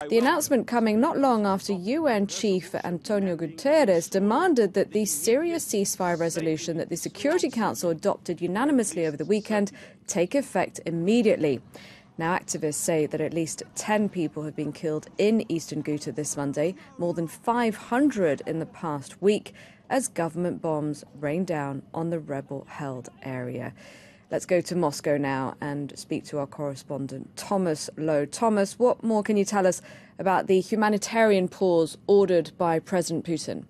The announcement coming not long after UN Chief Antonio Guterres demanded that the Syria ceasefire resolution that the Security Council adopted unanimously over the weekend take effect immediately. Now, activists say that at least 10 people have been killed in Eastern Ghouta this Monday, more than 500 in the past week, as government bombs rain down on the rebel-held area. Let's go to Moscow now and speak to our correspondent, Thomas Lowe. Thomas, what more can you tell us about the humanitarian pause ordered by President Putin?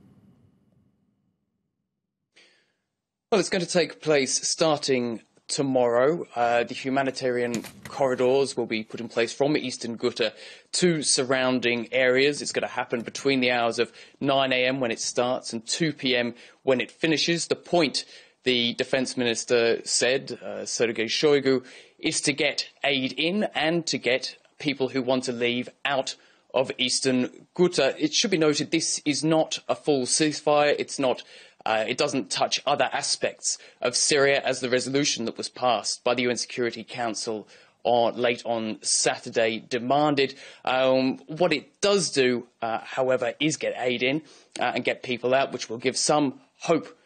Well, it's going to take place starting tomorrow. The humanitarian corridors will be put in place from Eastern Ghouta to surrounding areas. It's going to happen between the hours of 9 a.m. when it starts and 2 p.m. when it finishes. The point, the defence minister said, Sergei Shoigu, is to get aid in and to get people who want to leave out of Eastern Ghouta. It should be noted this is not a full ceasefire. It's not. It doesn't touch other aspects of Syria, as the resolution that was passed by the UN Security Council late on Saturday demanded. What it does do, however, is get aid in and get people out, which will give some hope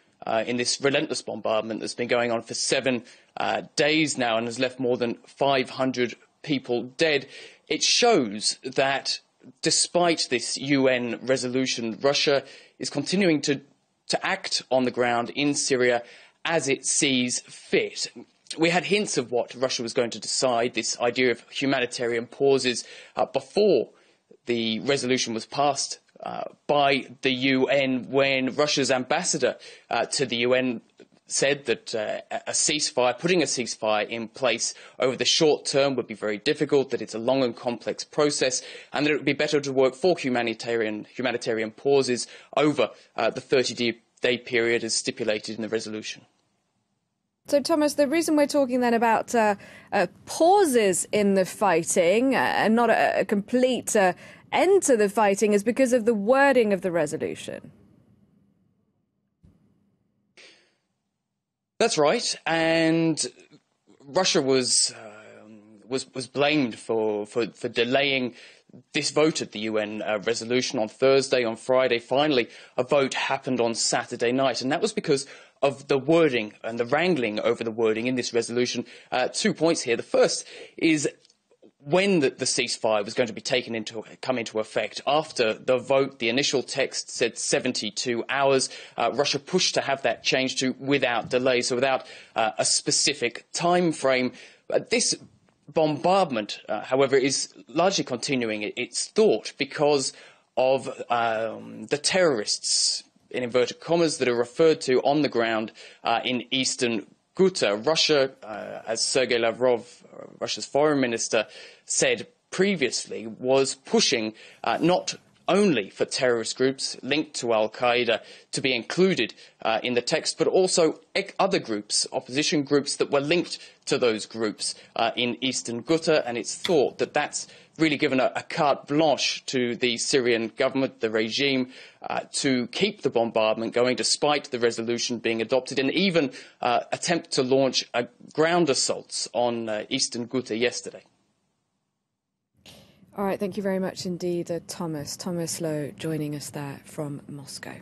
in this relentless bombardment that's been going on for 7 days now and has left more than 500 people dead. It shows that despite this UN resolution, Russia is continuing to act on the ground in Syria as it sees fit. We had hints of what Russia was going to decide, this idea of humanitarian pauses, before the resolution was passed by the UN, when Russia's ambassador to the UN said that a ceasefire, putting a ceasefire in place over the short term would be very difficult, that it's a long and complex process, and that it would be better to work for humanitarian pauses over the 30-day period as stipulated in the resolution. So, Thomas, the reason we're talking then about pauses in the fighting and not a complete end to the fighting is because of the wording of the resolution. That's right, and Russia was blamed for delaying this vote at the UN resolution on Thursday. On Friday, finally, a vote happened on Saturday night, and that was because of the wording and the wrangling over the wording in this resolution. 2 points here. The first is when the ceasefire was going to be come into effect. After the vote, the initial text said 72 hours. Russia pushed to have that changed to without delay, so without a specific time frame. This bombardment, however, is largely continuing, it's thought, because of the terrorists, in inverted commas, that are referred to on the ground in Eastern Ghouta. Russia, as Sergei Lavrov, Russia's foreign minister, said previously, was pushing not only for terrorist groups linked to Al-Qaeda to be included in the text, but also other groups, opposition groups that were linked to those groups in Eastern Ghouta. And it's thought that that's really given a carte blanche to the Syrian government, the regime, to keep the bombardment going despite the resolution being adopted, and even attempt to launch ground assaults on Eastern Ghouta yesterday. All right, thank you very much indeed, Thomas. Thomas Lowe joining us there from Moscow.